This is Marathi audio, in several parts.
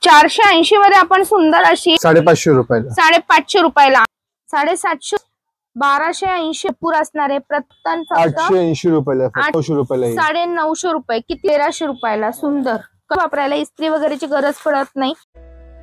480 मध्ये आपण सुंदर अशी 550 रुपयाला 550 रुपयाला 750 1280 पूर असणार आहे. प्रत्यन फक्त 880 रुपयाला 900 रुपयाला 950 रुपये किती 1300 रुपयाला सुंदर वापरायला इस्त्री वगैरेची गरज पडत नाही.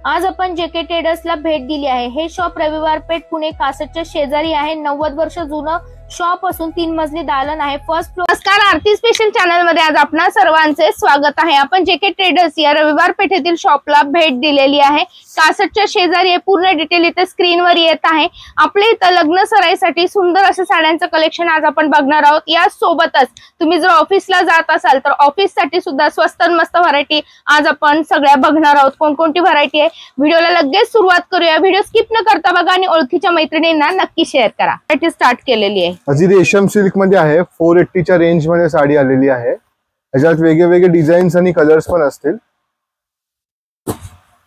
आज आपण जेके ट्रेडर्सला भेट दिली आहे. हे शॉप रविवार पेठ पुणे कासटच्या शेजारी आहे. 90 वर्ष जुनं शॉप असून 3 मजली दालन आहे. First floor. नमस्कार, आरती स्पेशल चॅनल मध्ये आज आपणा सर्वांचे स्वागत आहे. आपण जेके ट्रेडर्स या रविवार पेठेतील शॉपला भेट दिलेली आहे. कासटच्या शेजारी आहे. पूर्ण डिटेल इथे स्क्रीनवर येत आहे. आपल्या इथं लग्न सराईसाठी सुंदर असं साड्यांचं कलेक्शन आज आपण बघणार आहोत. या सोबतच तुम्ही जर ऑफिसला जात असाल तर ऑफिससाठी सुद्धा स्वस्त मस्त व्हरायटी आज आपण सगळ्या बघणार आहोत. कोणकोणती व्हरायटी आहे व्हिडिओला लगेच सुरुवात करूया. व्हिडिओ स्किप न करता बघा आणि ओळखीच्या मैत्रिणींना नक्की शेअर करा. व्हरायटी स्टार्ट केलेली आहे. अजी रेशम सिल्क मध्ये आहे. 480 च्या रेंज मध्ये साडी आलेली आहे. याच्यात वेगवेगळे डिझाईन्स आणि कलर्स पण असतील.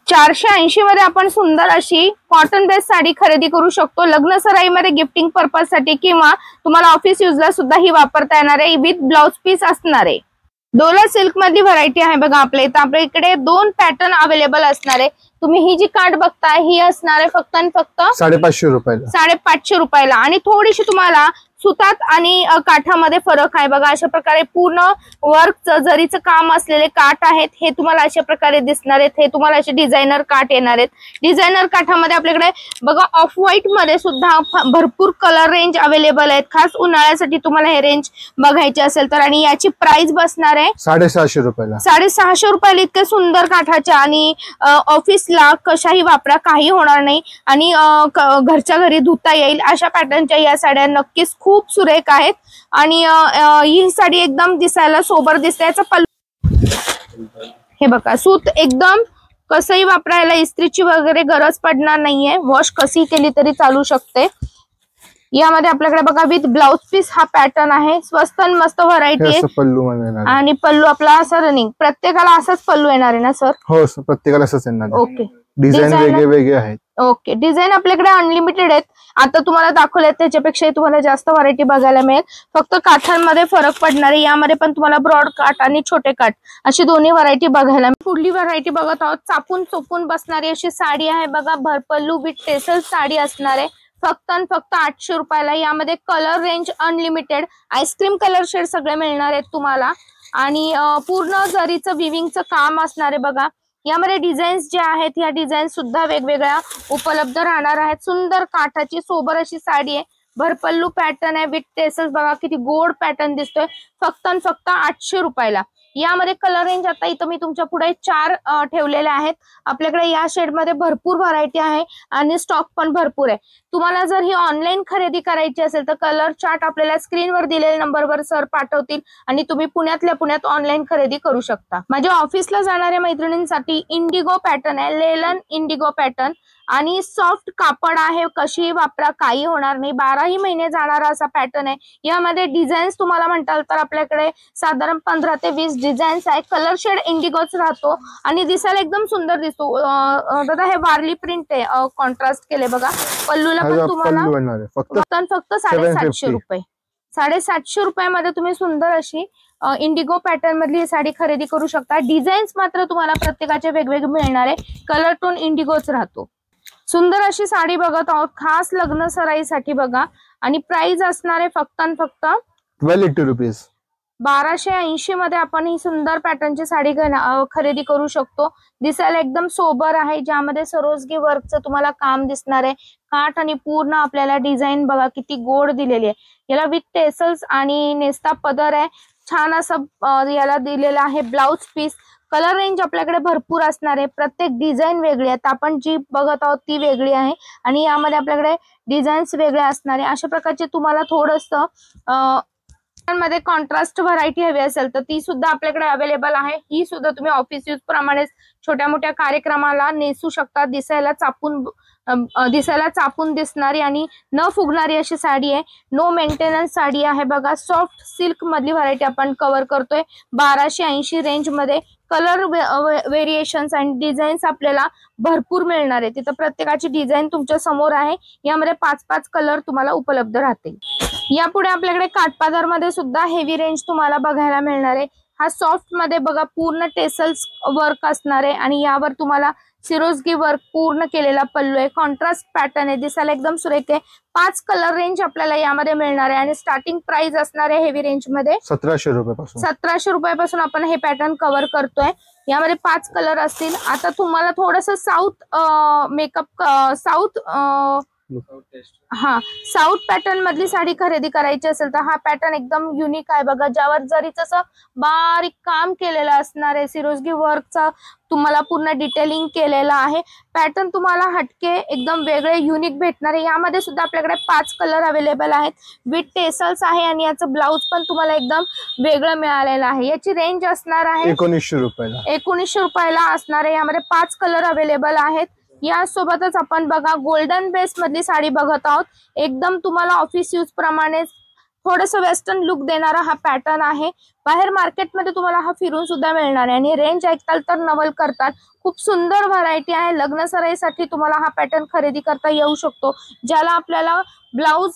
480 मध्ये आपण सुंदर अशी कॉटन बेस साडी खरेदी करू शकतो. लग्न सराईमध्ये गिफ्टिंग पर्पज साठी किंवा तुम्हाला ऑफिस यूजला सुद्धा ही वापरता येणार आहे. विथ ब्लाउज पीस असणार आहे. डोला सिल्क मधली व्हरायटी आहे बघा. आपल्या इथं आपल्या इकडे 2 पॅटर्न अवेलेबल असणार आहे. तुम्ही ही जी कार्ड बघताय ही असणार आहे फक्त आणि फक्त 550 रुपयाला 550 रुपयाला. आणि थोडीशी तुम्हाला सुतात आणि काठामध्ये फरक आहे बघा. अशा प्रकारे पूर्ण वर्क जरीचं काम असलेले काठ आहेत. हे तुम्हाला अशा प्रकारे दिसणार आहेत. हे तुम्हाला असे डिझायनर काठ येणार आहेत. डिझायनर काठामध्ये आपल्याकडे बघा ऑफ व्हाईट मध्ये सुद्धा भरपूर कलर रेंज अवेलेबल आहेत. खास उन्हाळ्यासाठी तुम्हाला हे रेंज बघायची असेल तर. आणि याची प्राइस बसणार आहे 650 रुपयाला 650 रुपयाला. इतके सुंदर काठाच्या आणि ऑफिसला कशाही वापरा काही होणार नाही आणि घरच्या घरी धुता येईल अशा पॅटर्नच्या या साड्या नक्कीच खूप सुरेख आहेत. आणि ही साडी एकदम दिसायला सोबर दिसते. याचा पल्लू हे बघा. सूत एकदम कसंही वापरायला इस्त्रीची वगैरे गरज पडणार नाहीये. वॉश कशी केली तरी चालू शकते. यामध्ये आपल्याकडे बघा विथ ब्लाउज पीस हा पॅटर्न आहे. स्वस्त मस्त व्हरायटी आहे. पल्लू आणि पल्लू आपला असं रनिंग प्रत्येकाला असाच पल्लू येणार आहे ना सर? हो, प्रत्येकाला असंच येणार. ओके. डिझाईन वेगळे आहेत. ओके. डिझाईन आपल्याकडे अनलिमिटेड आहेत. आता तुम्हाला दाखवले त्याच्यापेक्षा तुम्हाला जास्त व्हरायटी बघायला मिळेल. फक्त काठांमध्ये फरक पडणार आहे. यामध्ये पण तुम्हाला ब्रॉड काठ आणि छोटे काठ अशी दोन्ही व्हरायटी बघायला. पुढली व्हरायटी बघत आहोत. चापून चोपून बसणारी अशी साडी आहे बघा. भरपल्लू विथ टेसल साडी असणार आहे. फक्त आणि फक्त 800 रुपयाला. यामध्ये colour range unlimited ice cream colour shade सगळे मिळणार आहेत तुम्हाला. आणि पूर्ण जरीचं विविंगचं काम असणार आहे बघा. यामध्ये डिझाईन्स जे आहेत ह्या डिझाईन सुद्धा वेगवेगळ्या उपलब्ध राहणार आहेत. सुंदर काठाची सोबर अशी साडी आहे. भरपल्लू पॅटर्न आहे विथ टेसल्स बघा. किती गोड पॅटर्न दिसतोय. फक्त आणि फक्त 800 रुपयाला. यामध्ये कलर रेंज आता इथं मी तुमच्या पुढे 4 ठेवलेले आहेत. आपल्याकडे या शेड मध्ये भरपूर व्हरायटी आहे आणि स्टॉक पण भरपूर आहे. तुम्हाला जर ही ऑनलाईन खरेदी करायची असेल तर कलर चार्ट आपल्याला स्क्रीनवर दिलेल्या नंबरवर सर पाठवतील आणि तुम्ही पुण्यातल्या पुण्यात ऑनलाईन खरेदी करू शकता. माझ्या ऑफिसला जाणाऱ्या मैत्रिणींसाठी इंडिगो पॅटर्न आहे. लेलन इंडिगो पॅटर्न आणि सॉफ्ट कापड आहे. कशीही वापरा काही होणार नाही. 12ही महिने जाणारा असा पॅटर्न आहे. यामध्ये डिझाईन्स तुम्हाला म्हणताल तर आपल्याकडे साधारण 15 ते 20 डिझाईन्स आहे. कलर शेड इंडिगोच राहतो आणि दिसायला एकदम सुंदर दिसतो. दादा हे वारली प्रिंट आहे. कॉन्ट्रास्ट केले बघा. पल्लूला पण तुम्हाला फक्त 750 रुपये 750 रुपयामध्ये तुम्ही सुंदर अशी इंडिगो पॅटर्न मधली साडी खरेदी करू शकता. डिझाईन्स मात्र तुम्हाला प्रत्येकाचे वेगवेगळे मिळणार आहे. कलर टोन इंडिगोच राहतो. सुंदर अशी साडी बघत आहोत खास लग्न सराईसाठी बघा. आणि प्राइस असणार आहे फक्त आणि फक्त 1280 रुपीज 1280 मध्ये आपण ही सुंदर पॅटर्नची साडी खरेदी करू शकतो. दिसायला एकदम सोबर आहे. ज्यामध्ये सरोजगी वर्कचं तुम्हाला काम दिसणार आहे. काठ आणि पूर्ण आपल्याला डिझाईन बघा किती गोड दिलेली आहे. याला विथ टेसल्स आणि नेस्ता पदर आहे. छान असं याला दिलेला आहे ब्लाउज पीस. कलर रेंज आपल्याकडे भरपूर असणार आहे. प्रत्येक डिझाईन वेगळी आहे. आपण जी बघत आहोत ती वेगळी आहे आणि यामध्ये आपल्याकडे डिझाईन्स वेगळे असणार आहे. अशा प्रकारचे तुम्हाला थोडंसं मध्ये कॉन्ट्रास्ट व्हरायटी हवी असेल तर ती सुद्धा आपल्याकडे अवेलेबल आहे. ही सुद्धा तुम्ही ऑफिस यूज प्रमाणे छोट्या मोठ्या कार्यक्रमाला नेसू शकता. दिसायला चापून दिसणारी आणि न फुगणारी अशी साडी आहे. नो मेंटेनन्स साडी आहे बघा. सॉफ्ट सिल्क मधली व्हरायटी आपण कव्हर करतोय. 1280 रेंज मध्ये कलर व्हेरिएशन्स आणि डिझाईन्स आपल्याला भरपूर मिळणार आहे. तिथं प्रत्येकाची डिझाईन तुमच्या समोर आहे. यामध्ये 5-5 कलर तुम्हाला उपलब्ध राहतील. यापुढे आपल्याकडे काठपादर मध्ये सुद्धा हेवी रेंज तुम्हाला बघायला मिळणार आहे. हा सॉफ्ट मध्ये बघा पूर्ण टेसल्स वर्क असणार आहे आणि यावर तुम्हाला सिरोस्की वर्क पूर्ण केलेला पल्लू आहे. कॉन्ट्रास्ट पॅटर्न आहे, दिसायला एकदम सुरेख आहे. 5 कलर रेंज आपल्याला यामध्ये मिळणार आहे आणि स्टार्टिंग प्राइस असणार आहे हेवी रेंज मध्ये 1700 रुपयापासून. 1700 रुपयापासून आपण हे पॅटर्न कव्हर करतोय. यामध्ये 5 कलर असतील. आता तुम्हाला थोडस साऊथ मेकअप साऊथ पॅटर्न मधली साडी खरेदी करायची असेल तर हा पॅटर्न एकदम युनिक आहे बघा, ज्यावर जरीच असं बारीक काम केलेलं असणार आहे. सिरोस्की वर्कचा तुम्हाला पूर्ण डिटेलिंग केलेलं आहे. पॅटर्न तुम्हाला हटके एकदम वेगळे युनिक भेटणार आहे. यामध्ये सुद्धा आपल्याकडे 5 कलर अवेलेबल आहेत. विथ टेसल्स आहे आणि याचं ब्लाउज पण तुम्हाला एकदम वेगळं मिळालेलं आहे. याची रेंज असणार आहे 1900 रुपयाला. 1900 रुपयाला असणार आहे. यामध्ये 5 कलर अवेलेबल आहेत. यासोबतच आपण बघा गोल्डन बेस मधली साडी बघत आहोत. एकदम तुम्हाला ऑफिस यूज प्रमाणे थोडस वेस्टर्न लुक देणारा हा पॅटर्न आहे. बाहेर मार्केटमध्ये तुम्हाला हा फिरून सुद्धा मिळणार आहे आणि रेंज ऐकताल तर नवल करतात. खूप सुंदर व्हरायटी आहे. लग्न सराईसाठी तुम्हाला हा पॅटर्न खरेदी करता येऊ शकतो. ज्याला आपल्याला ब्लाउज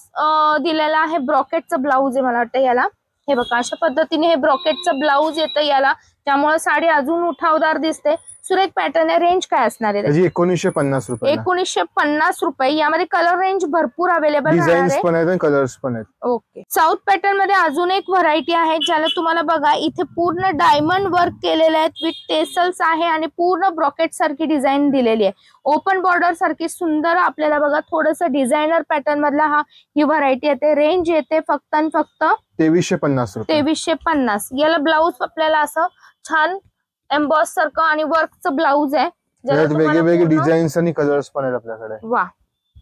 दिलेला आहे, ब्रॉकेटचं ब्लाउज आहे मला वाटतं याला. हे बघा अशा पद्धतीने हे ब्रॉकेटचं ब्लाउज येतं याला, त्यामुळे साडी अजून उठावदार दिसते. सुरेख पॅटर्न आहे. रेंज काय असणार आहे? 1950 रुपये. 1950 रुपये. यामध्ये कलर रेंज भरपूर अवेलेबल डिझाईन्स पण आहेत आणि कलर्स पण आहेत. ओके. साऊथ पॅटर्न मध्ये अजून एक व्हरायटी आहे ज्याला तुम्हाला बघा इथे पूर्ण डायमंड वर्क केलेले आहेत. विथ टेसल्स आहे आणि पूर्ण ब्रॉकेट सारखी डिझाईन दिलेली आहे. ओपन बॉर्डर सारखी सुंदर आपल्याला बघा थोडस डिझायनर पॅटर्न मधला ही व्हरायटी येते. रेंज येते फक्त आणि फक्त 2350 रुपये. 2350. याला ब्लाउज आपल्याला असं छान एम्बॉस सारखं आणि वर्कचं ब्लाउज आहे. वेगवेगळे डिझाईन्स आणि कलर्स पण आहेत आपल्याकडे. वा,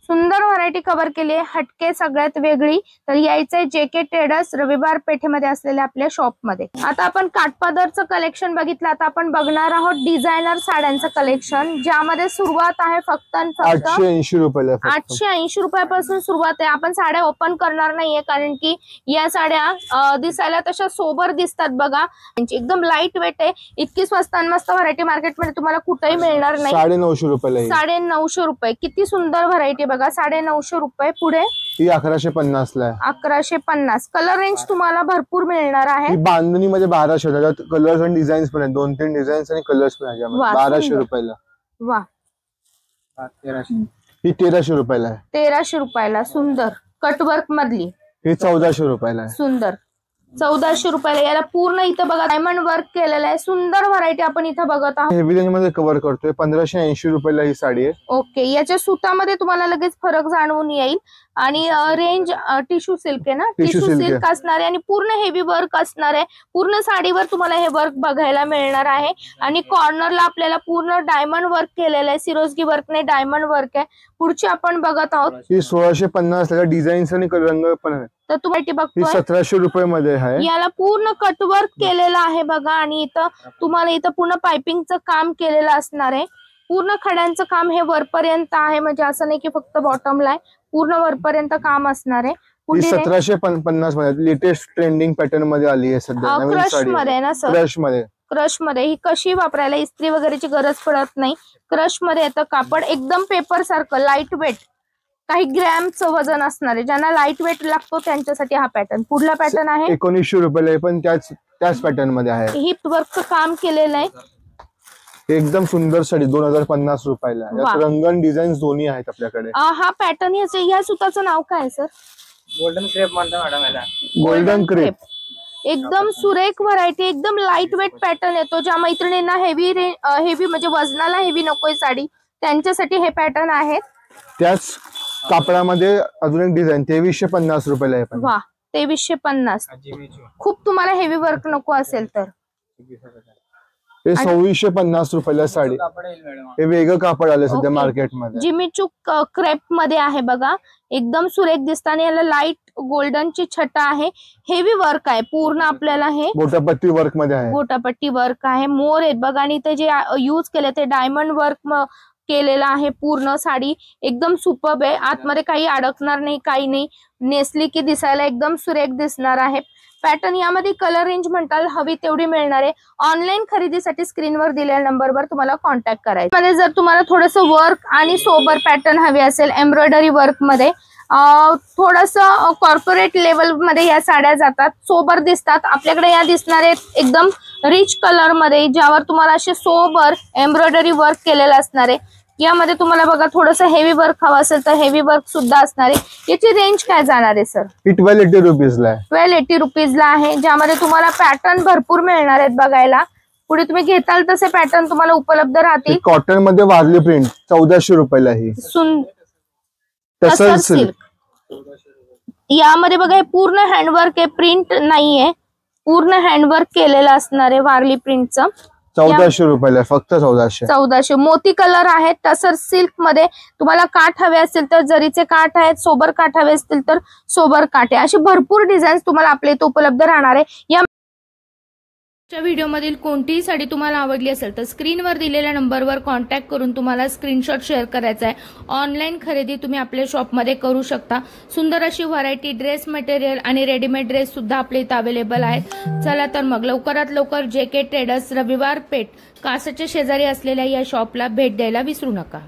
सुंदर व्हरायटी कव्हर केली आहे. हटके सगळ्यात वेगळी. तर यायचंय JK ट्रेडर्स रविवार पेठेमध्ये असलेल्या आपल्या शॉप मध्ये. आता आपण काठपदरचं कलेक्शन बघितलं. आता आपण बघणार आहोत डिझायनर साड्यांचं कलेक्शन, ज्यामध्ये सुरुवात आहे फक्त 880 रुपयाला. 880 रुपयापासून सुरुवात आहे. आपण साड्या ओपन करणार नाहीये कारण की या साड्या दिसायला तशा सोबर दिसतात बघा. एकदम लाईट वेट आहे. इतकी स्वस्त आणि मस्त व्हरायटी मार्केटमध्ये तुम्हाला कुठेही मिळणार नाही. 950 रुपयाला. 950 रुपये. किती सुंदर व्हरायटी बघा. 950 रुपये. पुढे 1150 ला. 1150. कलर रेंज तुम्हाला भरपूर मिळणार आहे. बांधणी मध्ये 1200. त्याच्यात कलर्स आणि डिझाईन्स पण आहेत. 2-3 डिझाईन्स आणि कलर्स पण आहेत. 1200 रुपयाला. वा. ही 1300 रुपयाला आहे. 1300 रुपयाला. सुंदर कटवर्क मधली. ही 1400 रुपयाला आहे. सुंदर. 1400 रुपयाला. याला पूर्ण इथं बघा डायमंड वर्क केलेलं आहे. सुंदर व्हरायटी आपण इथं बघत आहोत. हेवी रेंज मध्ये कव्हर करतोय. 1580 रुपयाला ही साडी आहे. ओके. याच्या सुतामध्ये तुम्हाला लगेच फरक जाणवून येईल आणि रेंज टिश्यू सिल्क आहे ना, टिश्यू सिल्क असणार आहे आणि पूर्ण हेवी वर्क असणार आहे. पूर्ण साडीवर तुम्हाला हे वर्क बघायला मिळणार आहे आणि कॉर्नरला आपल्याला पूर्ण डायमंड वर्क केलेलं आहे. सिरोस्की वर्कने डायमंड वर्क आहे. पुढची आपण बघत आहोत. ही 1650 ला. डिझाईन्स आणि रंग पण आहे. तर तुम्ही बघतोय 1700 रुपये मध्ये आहे. याला पूर्ण कटवर्क केलेलं आहे बघा आणि इथं तुम्हाला इथं पूर्ण पायपिंगचं काम केलेलं असणार आहे. पूर्ण खड्यांचं काम हे वरपर्यंत आहे, म्हणजे असं नाही की फक्त बॉटमला आहे. पूर्ण वरपर्यंत काम असणार आहे. 1750 मध्ये लेटेस्ट ट्रेंडिंग पॅटर्न मध्ये आली आहे सध्या. क्रश मध्ये ना सर. क्रश मध्ये ही कशी वापरायला इस्त्री वगैरेची गरज पडत नाही. क्रश मध्ये येतं कापड. एकदम पेपर सारखं लाईट वेट. काही ग्रॅमचं वजन असणार आहे. ज्यांना लाईट वेट लागतो त्यांच्यासाठी हा पॅटर्न. पुढला पॅटर्न आहे 1900 रुपयाला. पण त्याच पॅटर्न मध्ये आहे. ही वर्कचं काम केलेलं आहे. एकदम सुंदर साडी 2050 रुपयाला. यात रंग आणि डिझाईन्स दोन्ही आहेत आपल्याकडे. हा पॅटर्न या सुताचं नाव काय सर? गोल्डन क्रेप म्हणतात मॅडम याला. Golden crepe. एकदम सुरेख व्हरायटी. एकदम लाईट वेट पॅटर्न येतो. ज्या मैत्रिणींना हेवी म्हणजे वजनाला हेवी नकोय साडी त्यांच्यासाठी हे पॅटर्न आहेत. त्याच कापडामध्ये अजून एक डिझाईन 2350 रुपयाला आहे. वा. 2350. खूप तुम्हाला हेवी वर्क नको असेल तर हे 2650 रुपयाला साडी. हे वेगळं कापड आलं सध्या मार्केटमध्ये. जिमीचूक क्रेप मध्ये आहे बघा. एकदम सुरेख दिसतं आणि याला लाईट गोल्डनची छटा आहे. हेवी वर्क आहे पूर्ण. आपल्याला हे गोटापट्टी वर्क मध्ये आहे. गोटापट्टी वर्क आहे. मोर आहेत बघा आणि ते जे यूज केले ते डायमंड वर्क केलेला आहे. पूर्ण साडी एकदम सुपर्ब आहे. आतमध्ये काही अडकणार नाही, काही नाही. नेसली की दिसायला एकदम सुरेख दिसणार आहे. पॅटर्न यामध्ये कलर रेंज म्हणताल हवी तेवढी मिळणार आहे. ऑनलाईन खरेदीसाठी स्क्रीनवर दिलेल्या नंबरवर तुम्हाला कॉन्टॅक्ट करायचं. मध्ये जर तुम्हाला थोडंसं वर्क आणि सोबर पॅटर्न हवे असेल एम्ब्रॉयडरी वर्क मध्ये, थोडस कॉर्पोरेट लेवल मध्ये या साड्या जातात. सोबर दिसतात. आपल्याकडे या दिसणार आहेत एकदम रिच कलर मध्ये, ज्यावर तुम्हाला असे सोबर एम्ब्रॉयडरी वर्क केलेलं असणार आहे. यामध्ये तुम्हाला बघा थोडंसं हेवी वर्क हवं असेल तर हेवी वर्क सुद्धा असणार आहे. याची रेंज काय जाणार आहे सर? ही 1280 रुपीजला आहे. 1280 रुपीजला आहे, ज्यामध्ये तुम्हाला पॅटर्न भरपूर मिळणार आहेत बघायला. पुढे तुम्ही घेताल तसे पॅटर्न तुम्हाला उपलब्ध राहतील. कॉटन मध्ये वारली प्रिंट 1400 रुपयाला ही. टसर सिल्क. यामध्ये बघा हे पूर्ण हँडवर्क आहे, प्रिंट नाहीये, पूर्ण हँडवर्क केलेलं असणार आहे वारली प्रिंटचं. 1400 रुपयाला, फक्त 1400. मोती कलर आहे. टसर सिल्क मध्ये तुम्हाला काठ हवे असतील तर जरीचे काठ आहेत, सोबर काठ हवे असतील तर सोबर काठ आहे. अशी भरपूर डिझाईन्स तुम्हाला आपल्या इथे उपलब्ध राहणार आहे. या व्हिडिओ मधील कोणतीही साडी तुम्हाला आवडली असेल तर स्क्रीनवर दिलेल्या नंबरवर कॉन्टॅक्ट करून तुम्हाला स्क्रीनशॉट शेअर करायचा आहे. ऑनलाईन खरेदी तुम्ही आपल्या शॉपमध्ये करू शकता. सुंदर अशी व्हरायटी ड्रेस मटेरियल आणि रेडीमेड ड्रेस सुद्धा आपल्या इथे अवेलेबल आहेत. चला तर मग लवकरात लवकर JK ट्रेडर्स रविवार पेठ कासाच्या शेजारी असलेल्या या शॉपला भेट द्यायला विसरू नका.